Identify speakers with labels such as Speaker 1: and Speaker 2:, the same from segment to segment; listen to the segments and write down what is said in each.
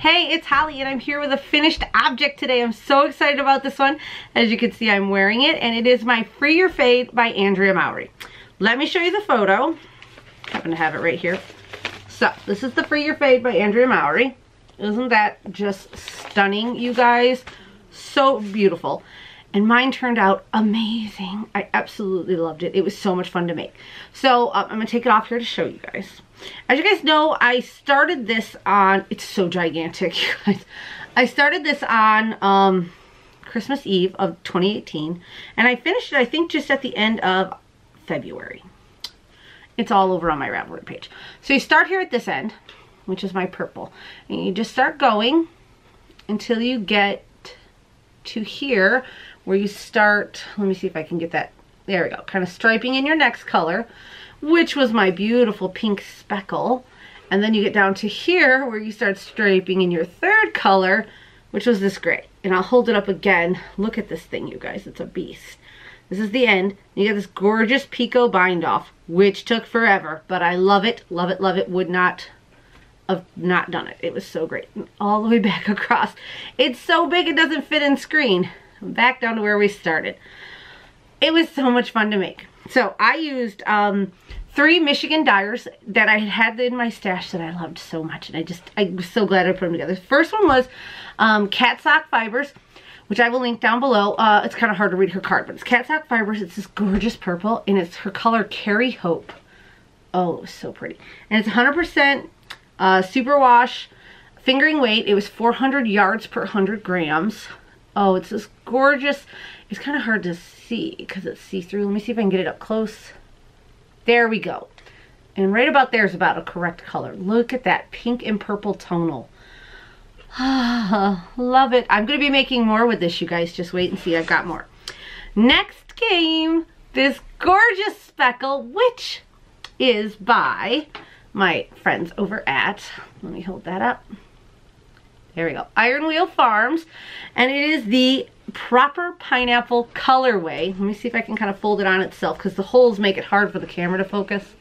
Speaker 1: Hey, it's Holly and I'm here with a finished object today. I'm so excited about this one. As you can see, I'm wearing it and it is my Free Your Fade by Andrea Mowry. Let me show you the photo. I happen to have it right here. So, this is the Free Your Fade by Andrea Mowry. Isn't that just stunning, you guys? So beautiful. And mine turned out amazing. I absolutely loved it. It was so much fun to make. So I'm going to take it off here to show you guys. As you guys know, I started this on, it's so gigantic, you guys. I started this on Christmas Eve of 2018. And I finished it, I think, just at the end of February. It's all over on my Ravelry page. So you start here at this end, which is my purple. And you just start going until you get to here, where you start, let me see if I can get that, there we go, kind of striping in your next color, which was my beautiful pink speckle. And then you get down to here where you start striping in your third color, which was this gray. And I'll hold it up again. Look at this thing, you guys, it's a beast. This is the end. You get this gorgeous Pico bind off, which took forever, but I love it, love it, love it. Would not have not done it. It was so great. And all the way back across. It's so big it doesn't fit in screen. Back down to where we started. It was so much fun to make. So I used 3 Michigan dyers that I had in my stash that I loved so much, and I was so glad I put them together. The first one was Sock Fibers, which I will link down below. It's kind of hard to read her card, but it's Sock Fibers. It's this gorgeous purple, and it's her color Carry Hope. Oh, it was so pretty. And it's 100% superwash fingering weight. It was 400 yards per 100 grams. Oh, it's this gorgeous, it's kind of hard to see because it's see-through. Let me see if I can get it up close. There we go. And right about there is about a correct color. Look at that pink and purple tonal. Love it. I'm going to be making more with this, you guys. Just wait and see. I've got more. Next came this gorgeous speckle, which is by my friends over at, let me hold that up. There we go. Iron Wheel Farms. And it is the proper pineapple colorway. Let me see if I can kind of fold it on itself because the holes make it hard for the camera to focus.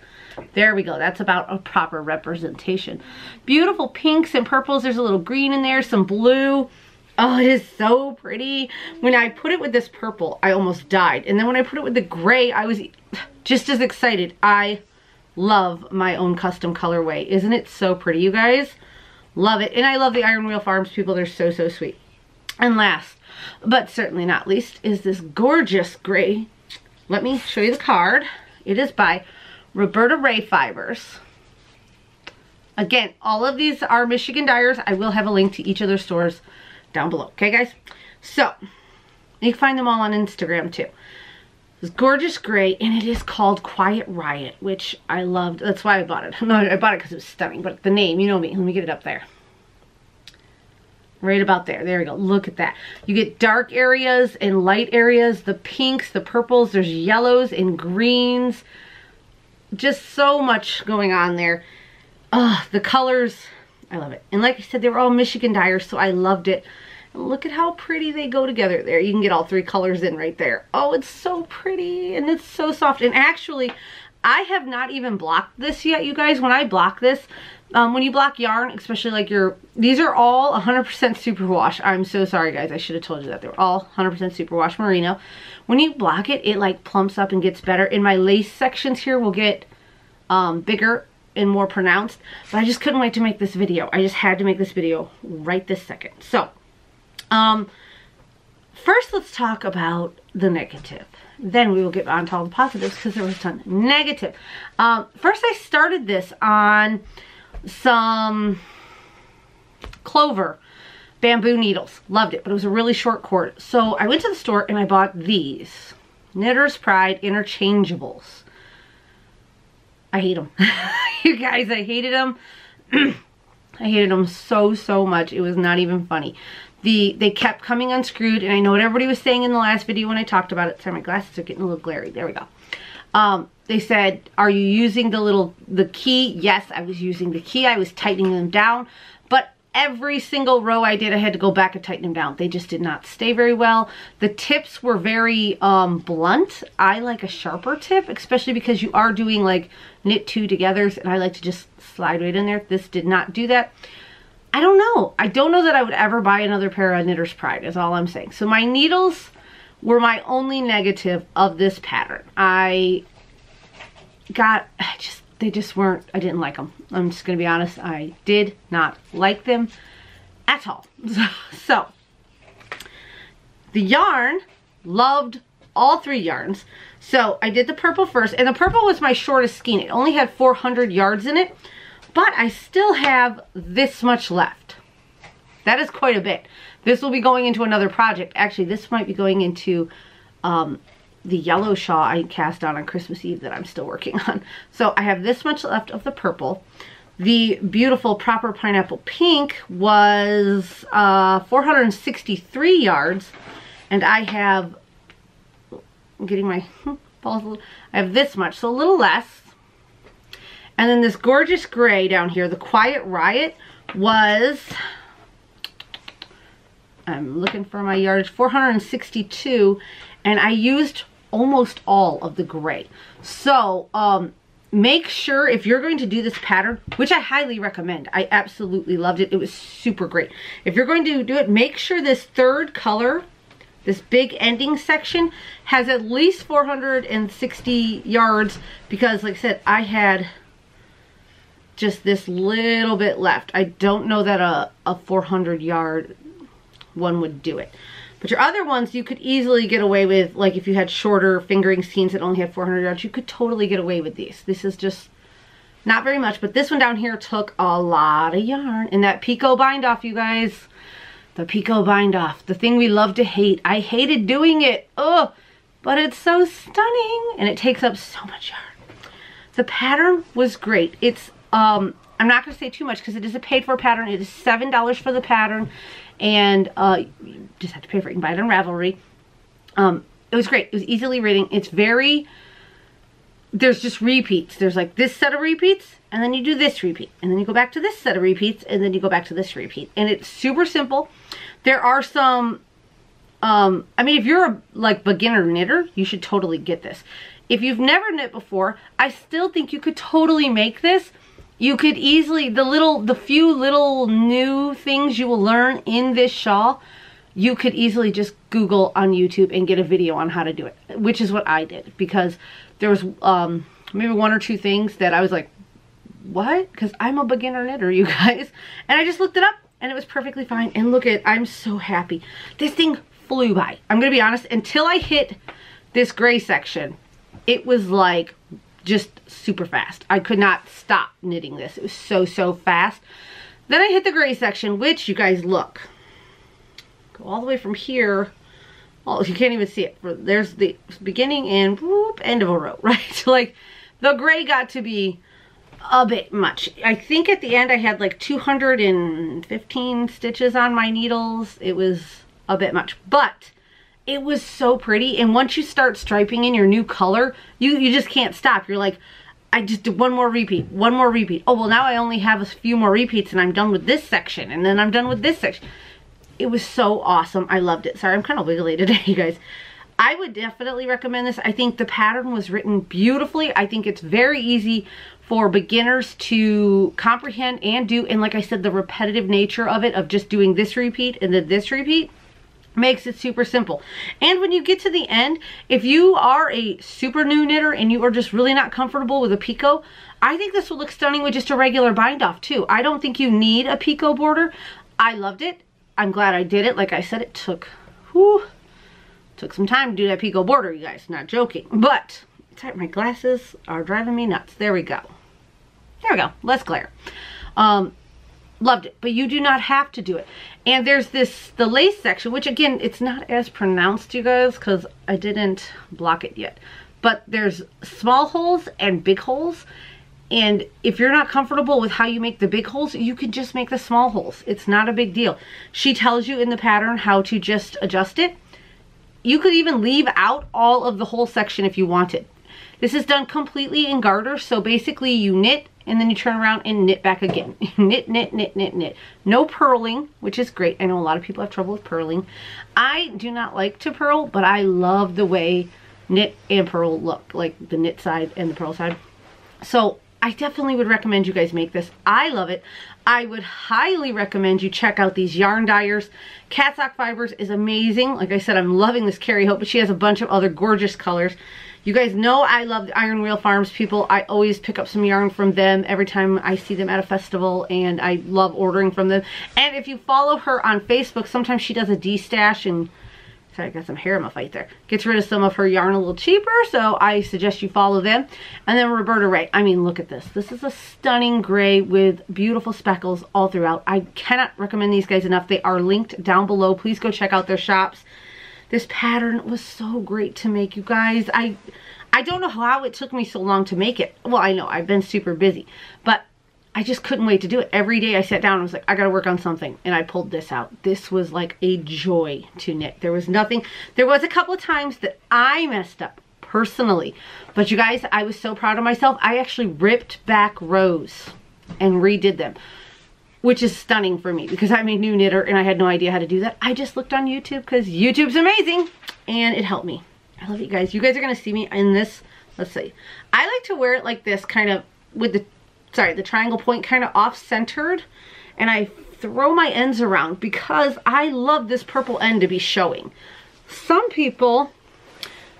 Speaker 1: There we go. That's about a proper representation. Beautiful pinks and purples. There's a little green in there, some blue. Oh, it is so pretty. When I put it with this purple, I almost died. And then when I put it with the gray, I was just as excited. I love my own custom colorway. Isn't it so pretty, you guys? Love it. And I love the Iron Wheel Farms people. They're so, so sweet. And last, but certainly not least, is this gorgeous gray. Let me show you the card. It is by Roberta Ray Fibers. Again, all of these are Michigan dyers. I will have a link to each of their stores down below. Okay, guys? So, you can find them all on Instagram, too. This gorgeous gray, and it is called Quiet Riot, which I loved. That's why I bought it. No, I bought it because it was stunning, but the name, you know me. Let me get it up there. Right about there. There we go. Look at that. You get dark areas and light areas, the pinks, the purples, there's yellows and greens. Just so much going on there. The colors, I love it. And like I said, they were all Michigan dyers, so I loved it. Look at how pretty they go together there. You can get all 3 colors in right there. Oh, it's so pretty and it's so soft. And actually, I have not even blocked this yet, you guys. When I block this, when you block yarn, especially like these are all 100% superwash. I'm so sorry, guys. I should have told you that. They were all 100% superwash merino. When you block it, it like plumps up and gets better. In my lace sections here will get bigger and more pronounced. But I just couldn't wait to make this video. I just had to make this video right this second. So, first let's talk about the negative. Then we will get on to all the positives because there was a ton. Negative. First I started this on some clover bamboo needles. Loved it, but it was a really short cord. So I went to the store and I bought these. Knitter's Pride interchangeables. I hate them. You guys, I hated them. I hated them so, so much. It was not even funny. They kept coming unscrewed, and I know what everybody was saying in the last video when I talked about it. Sorry, my glasses are getting a little glary. There we go. They said, are you using the key? Yes, I was using the key. I was tightening them down, but every single row I did, I had to go back and tighten them down. They just did not stay very well. The tips were very blunt. I like a sharper tip, especially because you are doing like knit 2 togethers, and I like to just slide right in there. This did not do that. I don't know. I don't know that I would ever buy another pair of Knitter's Pride is all I'm saying. So my needles were my only negative of this pattern. They just weren't, I didn't like them. I'm just going to be honest. I did not like them at all. So the yarn, loved all 3 yarns. So I did the purple first, and the purple was my shortest skein. It only had 400 yards in it, but I still have this much left. That is quite a bit. This will be going into another project. Actually, this might be going into the yellow shawl I cast on Christmas Eve that I'm still working on. So I have this much left of the purple. The beautiful Proper Pineapple Pink was 463 yards, and I have, I'm getting my balls, I have this much, so a little less. And then this gorgeous gray down here, the Quiet Riot, was, I'm looking for my yardage, 462, and I used almost all of the gray. So make sure if you're going to do this pattern, which I highly recommend, I absolutely loved it, it was super great. If you're going to do it, make sure this third color, this big ending section, has at least 460 yards, because like I said, I had just this little bit left. I don't know that a 400 yard one would do it. But your other ones you could easily get away with, like if you had shorter fingering skeins that only had 400 yards, you could totally get away with these. This is just not very much, but this one down here took a lot of yarn. And that picot bind off, you guys, the picot bind off, the thing we love to hate. I hated doing it, ugh, but it's so stunning and it takes up so much yarn. The pattern was great. It's, I'm not gonna say too much because it is a paid for pattern. It is $7 for the pattern. And you just have to pay for it. You can buy it on Ravelry. It was great. It was easily reading. It's very, there's just repeats. There's like this set of repeats, and then you do this repeat, and then you go back to this set of repeats, and then you go back to this repeat. And it's super simple. There are some, I mean, if you're a like beginner knitter, you should totally get this. If you've never knit before, I still think you could totally make this. You could easily, the few little new things you will learn in this shawl, you could easily just Google on YouTube and get a video on how to do it, which is what I did, because there was maybe 1 or 2 things that I was like, what? Because I'm a beginner knitter, you guys. And I just looked it up and it was perfectly fine. And look at, I'm so happy. This thing flew by. I'm going to be honest, until I hit this gray section, it was like just super fast. I could not stop knitting this. It was so fast. Then I hit the gray section, which you guys look. Go all the way from here. Oh, you can't even see it. There's the beginning and whoop, end of a row, right? Like the gray got to be a bit much. I think at the end I had like 215 stitches on my needles. It was a bit much, but it was so pretty. And once you start striping in your new color, you just can't stop. You're like, I just did one more repeat. Oh, well, now I only have a few more repeats and I'm done with this section. And then I'm done with this section. It was so awesome. I loved it. Sorry, I'm kind of wiggly today, you guys. I would definitely recommend this. I think the pattern was written beautifully. I think it's very easy for beginners to comprehend and do. And like I said, the repetitive nature of it, of just doing this repeat and then this repeat, makes it super simple. And when you get to the end, if you are a super new knitter and you are just really not comfortable with a picot, I think this will look stunning with just a regular bind off too. I don't think you need a picot border. I loved it. I'm glad I did it. Like I said, it took some time to do that picot border, you guys. Not joking. But it's like my glasses are driving me nuts. There we go. There we go. Less glare. Loved it, but you do not have to do it. And there's the lace section, which again, it's not as pronounced, you guys, because I didn't block it yet. But there's small holes and big holes. And if you're not comfortable with how you make the big holes, you can just make the small holes. It's not a big deal. She tells you in the pattern how to just adjust it. You could even leave out all of the whole section if you wanted. This is done completely in garter, so basically you knit and then you turn around and knit back again. Knit, knit, knit, knit, knit. No purling, which is great. I know a lot of people have trouble with purling. I do not like to purl, but I love the way knit and purl look, like the knit side and the purl side. So I definitely would recommend you guys make this. I love it. I would highly recommend you check out these yarn dyers. Sock Fibers is amazing. Like I said, I'm loving this Carrie Hope, but she has a bunch of other gorgeous colors. You guys know I love the Iron Wheel Farms people. I always pick up some yarn from them every time I see them at a festival, and I love ordering from them. And if you follow her on Facebook, sometimes she does a de-stash, and sorry, I got some hair in my fight there. Gets rid of some of her yarn a little cheaper, so I suggest you follow them. And then Roberta Ray. I mean, look at this. This is a stunning gray with beautiful speckles all throughout. I cannot recommend these guys enough. They are linked down below. Please go check out their shops. This pattern was so great to make, you guys. I don't know how it took me so long to make it. Well, I know I've been super busy, but I just couldn't wait to do it. Every day I sat down and was like, I gotta work on something. And I pulled this out. This was like a joy to knit. There was nothing, there was a couple of times that I messed up personally. But you guys, I was so proud of myself. I actually ripped back rows and redid them, which is stunning for me because I'm a new knitter and I had no idea how to do that. I just looked on YouTube because YouTube's amazing and it helped me. I love you guys. You guys are gonna see me in this. Let's see. I like to wear it like this, kind of with the triangle point kind of off-centered, and I throw my ends around because I love this purple end to be showing. Some people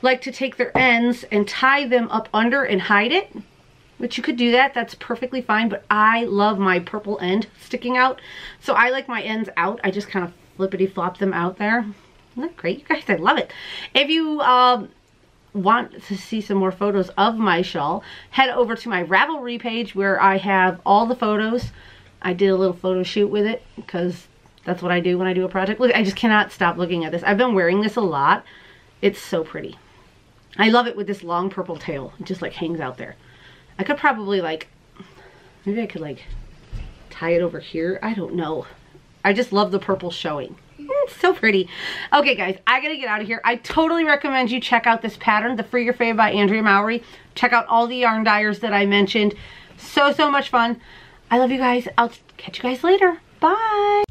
Speaker 1: like to take their ends and tie them up under and hide it, which you could do that. That's perfectly fine, but I love my purple end sticking out, so I like my ends out. I just kind of flippity-flop them out there. Isn't that great, you guys? I love it. If you want to see some more photos of my shawl, head over to my Ravelry page where I have all the photos. I did a little photo shoot with it because that's what I do when I do a project. Look, I just cannot stop looking at this. I've been wearing this a lot. It's so pretty. I love it with this long purple tail. It just like hangs out there. I could probably like, maybe I could like tie it over here. I don't know. I just love the purple showing. It's so pretty. Okay guys, I gotta get out of here. I totally recommend you check out this pattern, the Free Your Fave by Andrea Mowry. Check out all the yarn dyers that I mentioned. So much fun. I love you guys. I'll catch you guys later. Bye.